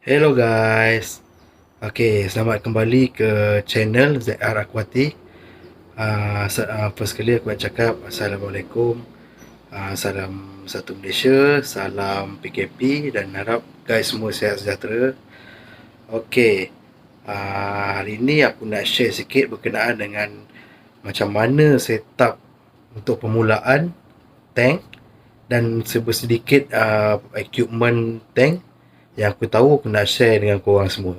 Hello guys. Okay, selamat kembali ke channel ZR Aquatic. First sekali aku nak cakap Assalamualaikum. Salam satu Malaysia, salam PKP dan harap guys semua sihat sejahtera. Okay, hari ini aku nak share sikit berkenaan dengan macam mana setup untuk permulaan tank dan sedikit equipment tank yang aku tahu aku nak share dengan korang semua.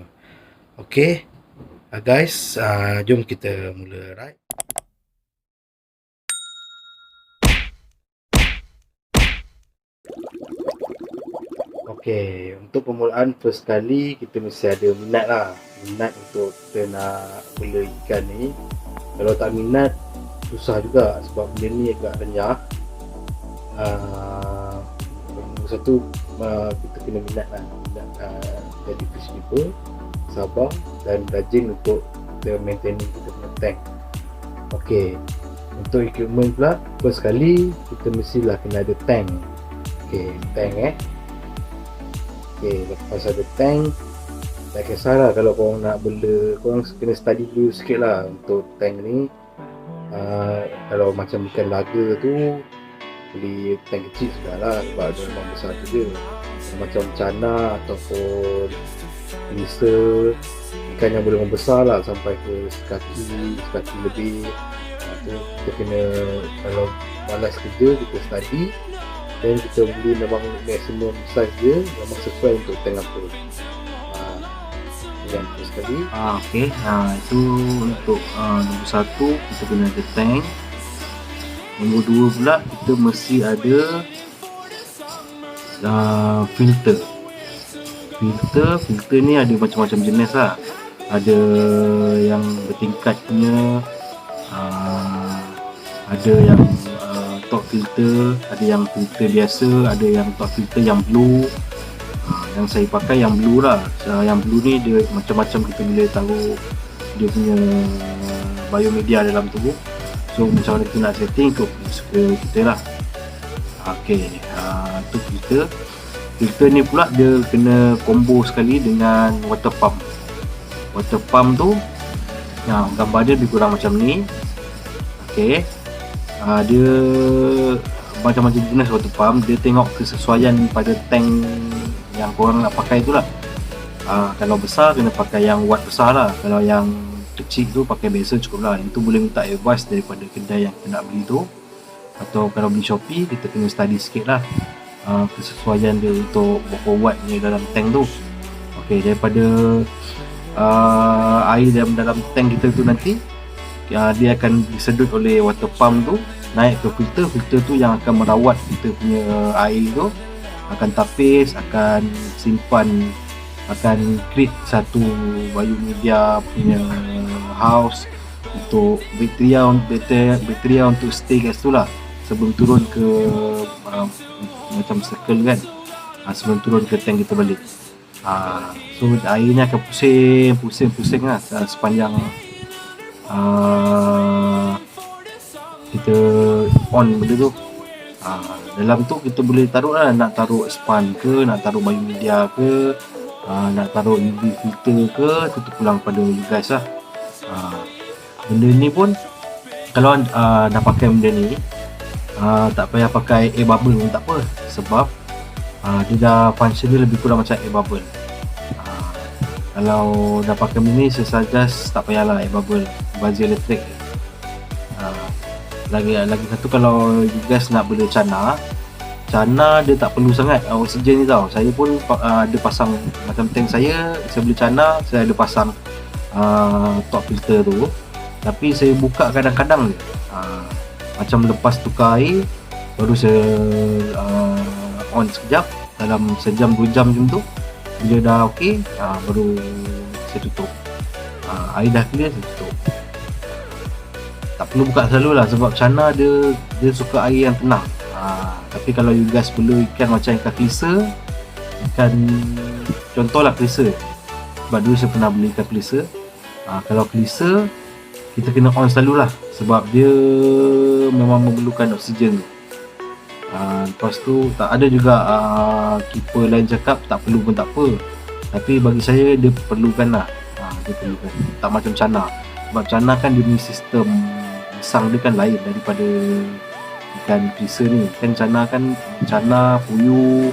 Okay, guys, jom kita mula, right? Okay, untuk permulaan first kali kita mesti ada minat lah. Minat untuk kita nak bela ikan ni. Kalau tak minat, susah juga sebab benda ni agak renyah. Nombor satu, kita kena minat lah. Minat jadi fish keeper, sabar dan rajin untuk kita maintaining kita punya tank. Okay, untuk equipment pula, first kali kita mestilah kena ada tank. Okay, tank Okay, lepas ada tank, tak kisahlah kalau korang nak bela, korang kena study dulu sikit lah untuk tank ni. Kalau macam ikan laga tu, beli tank kecil sudah lah sebab dia memang besar tu je. Macam cana ataupun lisa, ikan yang boleh membesar lah sampai ke sekaki lebih. Tu kita kena, kalau malas kerja kita study dan kita beli memang maximum size dia memang sesuai untuk tank apa. Yang terus sekali. Okey, itu untuk nombor satu kita kena ada tank. Nombor dua pula kita mesti ada filter. Filter ni ada macam-macam jenis lah. Ada yang bertingkat punya, ada yang top filter, ada yang filter biasa, ada yang top filter yang blue. Yang saya pakai yang blue lah. Yang blue ni dia macam-macam, kita boleh taruh dia punya biomedia dalam tubuh. So macam mana kita nak setting tu suka kita lah. Okey, tu filter ni pula dia kena combo sekali dengan water pump. Water pump tu gambar dia lebih kurang macam ni. Okey, dia macam-macam jenis water pump. Dia tengok kesesuaian pada tank yang korang nak pakai tu lah. Kalau besar kena pakai yang watt besar lah. Kalau yang kecil tu pakai biasa cukup lah. Itu boleh minta advice daripada kedai yang kita nak beli tu, atau kalau beli Shopee kita kena study sikit lah kesesuaian dia untuk berapa watt ni dalam tank tu. Ok, daripada air dalam tank kita tu nanti dia akan disedut oleh water pump tu naik ke filter tu yang akan merawat kita punya air tu, akan tapis, akan simpan, akan create satu biomedia punya house untuk bakteria untuk stay kat situ lah sebelum turun ke macam circle kan, sebelum turun ke tank kita balik. So airnya akan pusing lah sepanjang kita on benda tu. Dalam tu kita boleh taruh lah, nak taruh span ke, nak taruh biomedia ke, nak taruh UV filter ke, itu terpulang pada you guys lah. Benda ni pun kalau nak pakai benda ni, tak payah pakai air bubble pun tak apa, sebab dia dah function dia lebih kurang macam air bubble. Kalau dah pakai benda ni, saya suggest tak payahlah air bubble, buzzer elektrik. Lagi satu, kalau you guys nak bela cana dia tak perlu sangat oksigen ni tau. Saya pun ada pasang, macam tank saya beli cana, saya ada pasang top filter tu, tapi saya buka kadang-kadang je, macam lepas tukar air baru saya on sekejap, dalam sejam 2 jam macam tu. Bila dah ok, baru saya tutup. Air dah clear, saya tutup. Tak perlu buka selalu lah, sebab cana dia suka air yang tenang. Tapi kalau you guys bela ikan macam ikan klisa, contohlah klisa, sebab dulu saya pernah beli ikan klisa. Kalau klisa kita kena on selalu lah, sebab dia memang memerlukan oksigen tu. Lepas tu tak ada juga keeper lain cakap tak perlu pun tak apa, Tapi bagi saya dia perlukan lah. Dia perlukan. Tak macam cana. Sebab cana kan dia punya sistem sang dia kan lain daripada ikan perisa ni. Kan cana, puyuh,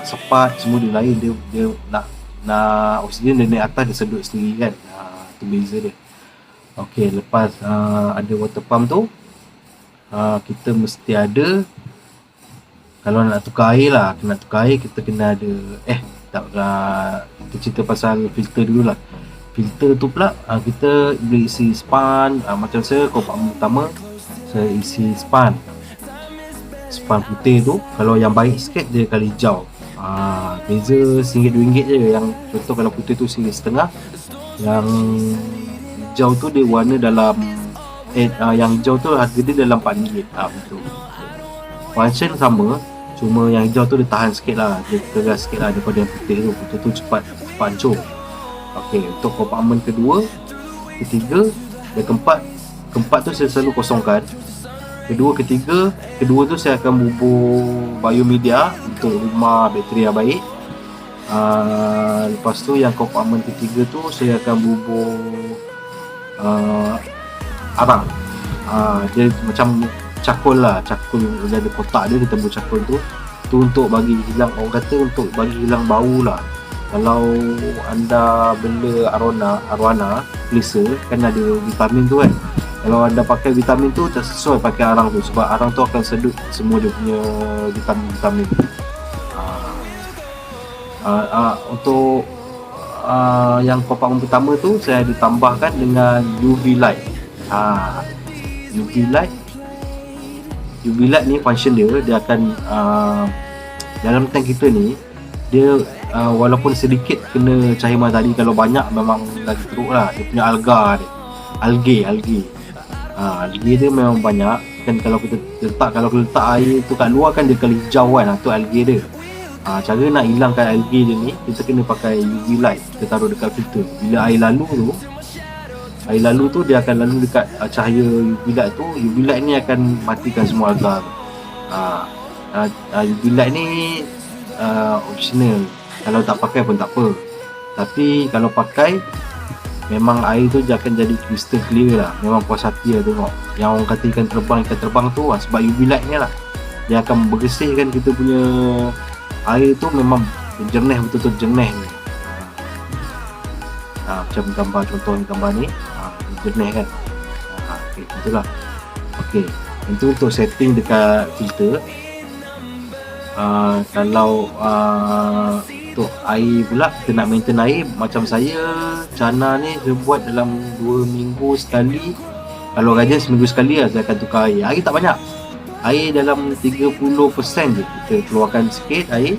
sepat semua dia lain. Dia nak oksigen dia naik atas, dia sedut sendiri kan. Tu beza dia. Okey, lepas ada water pump tu, kita mesti ada, kalau nak tukar air lah, kita kena ada kita cerita pasal filter dulu lah. Filter tu pula kita boleh isi span. Macam saya kompartmen pertama saya isi span putih tu. Kalau yang baik sikit dia kali hijau. Beza RM1-RM2 je. Yang contoh kalau putih tu RM1.50, yang hijau tu dia warna dalam yang hijau tu harga dia dalam RM4. Betul. Function sama, cuma yang hijau tu dia tahan sikit lah, dia keras sikit lah daripada yang putih tu. Putih tu cepat hancur. Okey, untuk kompartmen kedua, ketiga dan keempat tu saya selalu kosongkan. Kedua tu saya akan bubur biomedia untuk rumah bakteri yang baik. Lepas tu yang kompartmen ketiga tu saya akan bubur arang. Dia macam cakul lah, dia ada kotak dia, kita buat cakul tu untuk bagi hilang, orang kata untuk bagi hilang bau lah. Kalau anda bela arowana Lisa kan ada vitamin tu kan, kalau anda pakai vitamin tu tak sesuai pakai arang tu, sebab arang tu akan sedut semua dia punya vitamin. Untuk yang kompartmen pertama tu saya ditambahkan dengan UV light. UV light ni function dia akan dalam tank kita ni, dia walaupun sedikit kena cahaya matahari, kalau banyak memang lagi teruk lah. Dia punya algae dia memang banyak kan. Kalau kita letak air tu kat luar kan dia kali hijau kan, tu algae dia. Cara nak hilangkan algae dia ni, kita kena pakai UV light. Kita taruh dekat filter. Bila air lalu tu dia akan lalu dekat cahaya UV light tu. UV light ni akan matikan semua alga tu. UV light ni optional, kalau tak pakai pun tak apa. Tapi kalau pakai, memang air tu dia akan jadi crystal clear lah. Memang puas hati lah tengok. Yang orang kata ikan terbang tu sebab UV light ni lah. Dia akan bersihkan kita punya air tu, memang jernih, betul-betul jernih ni. Macam contoh gambar ni, jernih kan. Okay, itulah. Okay, itu untuk setting dekat filter. Kalau untuk air pula, kita nak maintain air, macam saya cana ni saya buat dalam 2 minggu sekali. Kalau rajin seminggu sekali lah saya akan tukar air. Air tak banyak, air dalam 30% je. Kita keluarkan sikit air,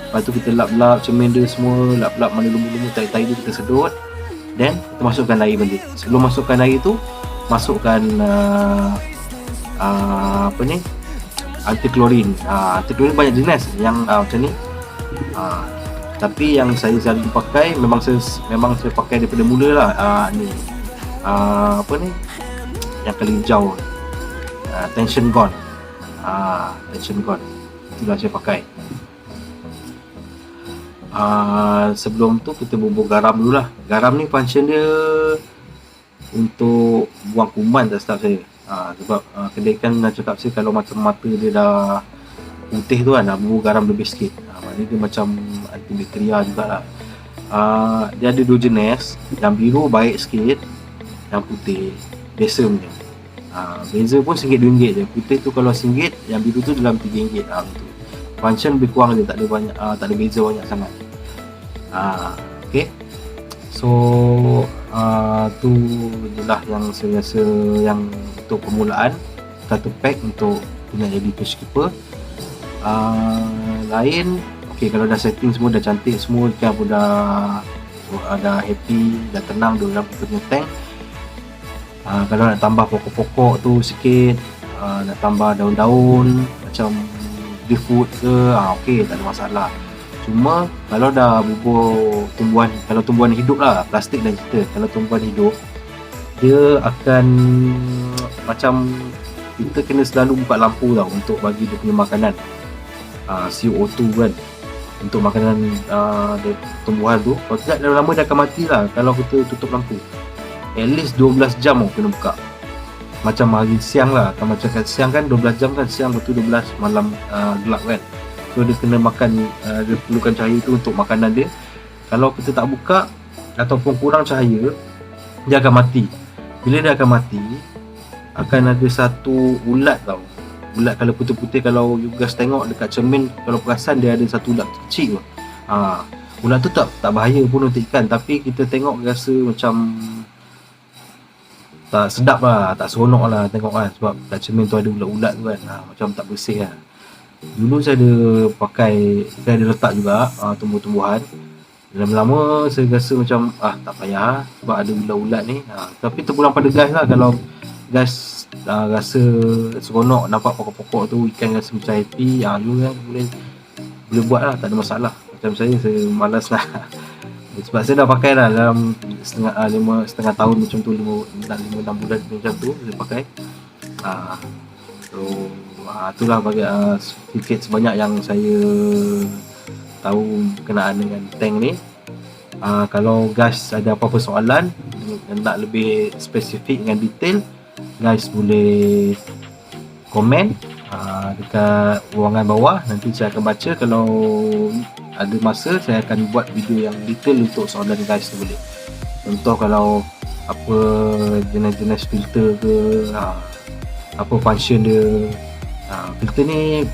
lepas tu kita lap-lap cermin dia semua, lap-lap mana lumbu-lumbu, tai-tai tu kita sedut, then kita masukkan air balik. Sebelum masukkan air tu, masukkan anti-klorin. Anti-klorin banyak jenis yang macam ni. Tapi yang saya selalu pakai, memang saya pakai daripada mula lah. Yang kali hijau, tension gone. Itulah saya pakai. Sebelum tu kita bubur garam dulu lah. Garam ni function dia untuk buang kuman, tak silap saya. Sebab kedai kan nak cakap saya, kalau macam mata dia dah putih tu kan, bubur garam lebih sikit. Maknanya dia macam antibakteria jugalah. Dia ada 2 jenis. Yang biru baik sikit, yang putih biasa punya. Beza pun RM1-RM2 je. Putih tu kalau RM1, yang biru tu dalam RM3. Betul. Function lebih kurang je, tak ada banyak, tak ada beza banyak sangat. Okay. So tu adalah yang saya rasa yang untuk permulaan, satu pack untuk punya jadi fish keeper. Lain, okay, kalau dah setting semua, dah cantik semua, ikan pun dah happy, dah tenang dalam kita punya tank. Kalau nak tambah pokok-pokok tu sikit, nak tambah daun-daun macam driftwood ke, okey, tak ada masalah. Cuma kalau dah bubur tumbuhan, kalau tumbuhan hidup lah, plastik dan kita, kalau tumbuhan hidup, dia akan macam kita kena selalu buka lampu tau untuk bagi dia punya makanan, CO2 kan. untuk makanan tumbuhan tu. Kalau tidak lama dia akan mati lah kalau kita tutup lampu. At least 12 jam kena buka. Macam hari siang lah, kalau macam kat siang kan 12 jam kan, siang betul 12, malam gelap kan. So dia kena makan, dia perlukan cahaya tu untuk makanan dia. Kalau kita tak buka ataupun kurang cahaya, dia akan mati. Bila dia akan mati, akan ada satu ulat tau. Ulat kalau putih-putih, kalau you guys tengok dekat cermin, kalau perasan dia ada satu ulat kecil tu. Ulat tu tak bahaya pun untuk ikan, tapi kita tengok rasa macam tak sedap lah, tak seronok lah tengok kan, sebab kat cermin tu ada ulat-ulat tu kan, macam tak bersih lah. Dulu saya ada pakai, saya ada letak juga tumbuh-tumbuhan. Lama-lama saya rasa macam tak payah sebab ada ulat-ulat ni. Tapi terpulang pada guys lah, kalau guys rasa seronok nampak pokok-pokok tu, ikan rasa macam happy, you kan boleh buat lah, tak ada masalah. Macam saya malas lah sebab saya dah pakai lah dalam setengah tahun macam tu, 5-6 bulan macam tu saya pakai. So itulah bagi sedikit sebanyak yang saya tahu berkenaan dengan tank ni. Kalau guys ada apa-apa soalan yang nak lebih spesifik dengan detail, guys boleh komen dekat ruangan bawah, nanti saya akan baca. Kalau ada masa saya akan buat video yang detail untuk soalan guys tu boleh. Contoh kalau apa jenis-jenis filter ke, apa function dia. Filter ni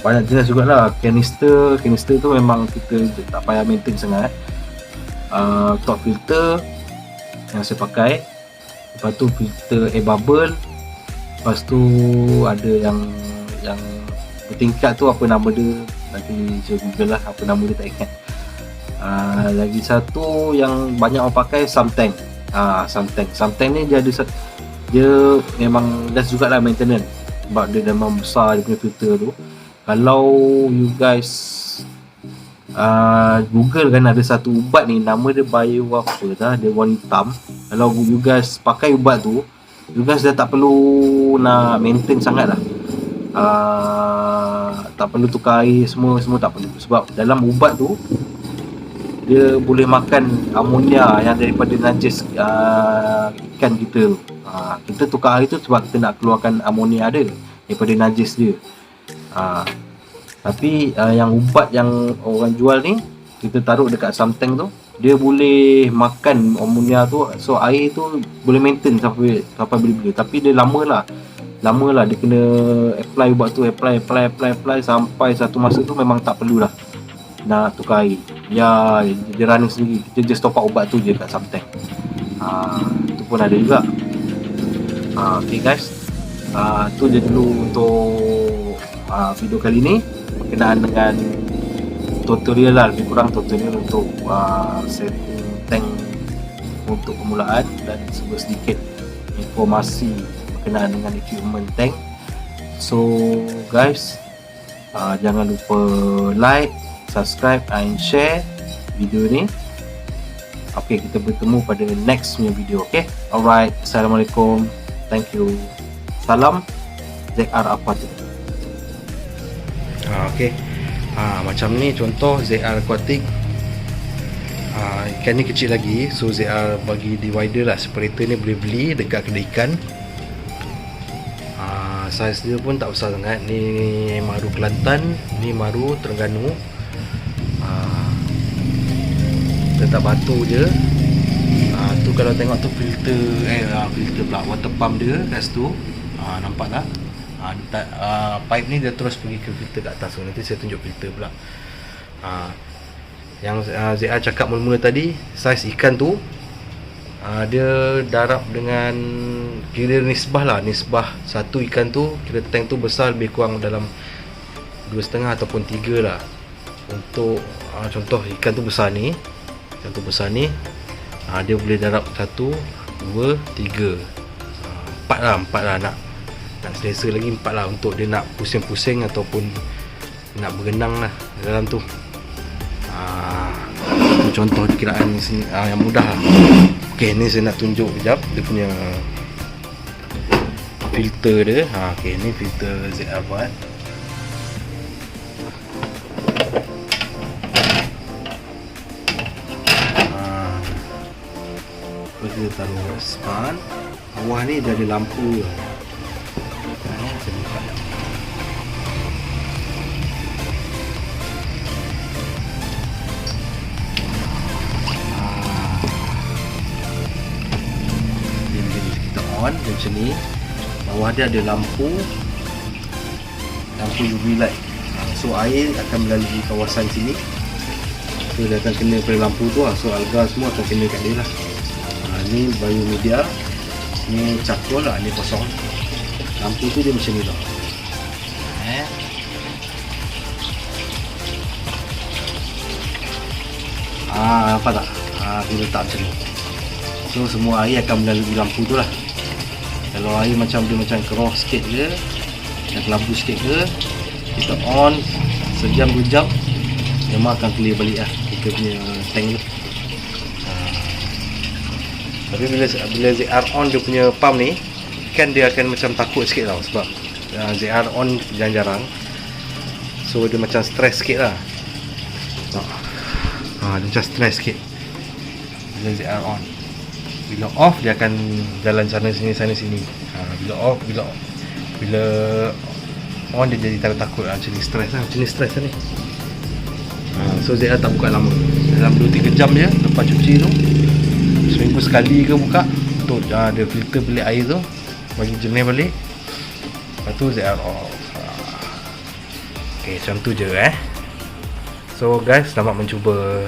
banyak jenis jugalah. Canister tu memang kita tak payah maintain sangat. Top filter yang saya pakai, lepas tu filter air bubble, lepas tu ada yang bertingkat tu, apa nama dia, nanti saya google lah apa nama dia, tak ingat. Lagi satu yang banyak orang pakai, Samtank. Samtank ni dia memang less jugalah maintenance, sebab dia memang besar dia punya filter tu. Kalau you guys google kan, ada satu ubat ni nama dia bio apa dah, dia warna hitam. Kalau you guys pakai ubat tu, you guys dah tak perlu nak maintain sangat lah. Tak perlu tukar air, semua tak perlu, sebab dalam ubat tu dia boleh makan amonia yang daripada najis ikan kita. Kita tukar air tu sebab kita nak keluarkan amonia dia daripada najis dia. Tapi yang ubat yang orang jual ni, kita taruh dekat Samtank tu, dia boleh makan amonia tu. So air tu boleh maintain sampai bila-bila. Tapi dia lama lah dia kena apply ubat tu, apply sampai satu masa tu memang tak perlu lah nak tukar air. Dia running sendiri, kita just top up ubat tu je kat Samtank. Tu pun ada juga. Okay guys, tu je dulu untuk video kali ni berkenaan dengan tutorial lah, lebih kurang tutorial untuk setting tank untuk permulaan, dan sedikit informasi berkenaan dengan equipment tank. So guys, jangan lupa like, subscribe and share video ni. Okay, kita bertemu pada next punya video. Okay, alright, assalamualaikum, thank you, salam ZR Aquatic. Okay, macam ni contoh ZR Aquatic. Ikan ni kecil lagi, so ZR bagi divider lah. Separator ni boleh beli dekat kedai ikan. Saiz dia pun tak besar sangat. Ni maru Kelantan, ni maru Terengganu. Letak batu je. Tu kalau tengok tu filter pula, water pump dia kat situ. Nampak tak? Pipe ni dia terus pergi ke filter kat atas. So nanti saya tunjuk filter pula. Yang ZR cakap mula-mula tadi, saiz ikan tu dia darab dengan kira nisbah lah. Nisbah satu ikan tu, kira tank tu besar lebih kurang dalam 2,5 ataupun 3 lah. Untuk contoh ikan tu besar ni, dia boleh darab 1, 2, 3, 4 lah. Nak selesa lagi 4 lah, untuk dia nak pusing-pusing ataupun nak berenang lah dalam tu. Contoh kiraan yang mudah lah. Ok, ni saya nak tunjuk sekejap dia punya filter dia. Ok, ni filter ZR buat. Lepas kita taruh span. Bawah ni dia ada lampu. Saya buka. Kita on dia macam ni. Bawah dia ada lampu UV light. So air akan melalui kawasan sini. So dia akan kena pada lampu tu lah. So alga semua akan kena kat dia lah. Ni biomedia, ni cakul lah, ni kosong. Lampu tu dia macam ni lah. Nampak tak? Dia letak macam ni. So semua air akan melalui lampu tu lah. Kalau air macam dia macam keroh sikit ke, dan kelabu sikit ke, kita on sejam 2 jam, memang akan clear balik lah kita punya tank tu. Tapi bila ZR on dia punya pump ni, kan dia akan macam takut sikit tau, sebab ZR on jarang-jarang. So dia macam stress sikit lah. Dia macam stress sikit bila ZR on. Bila off dia akan jalan sana sini. Bila on dia jadi takut lah, macam ni stress lah, ni. So ZR tak buka lama, dalam 2-3 jam je lepas cuci tu. Seminggu sekali ke buka untuk dia filter balik air tu, bagi jernih balik. Lepas tu ZR off. Okay, macam tu je So guys, selamat mencuba.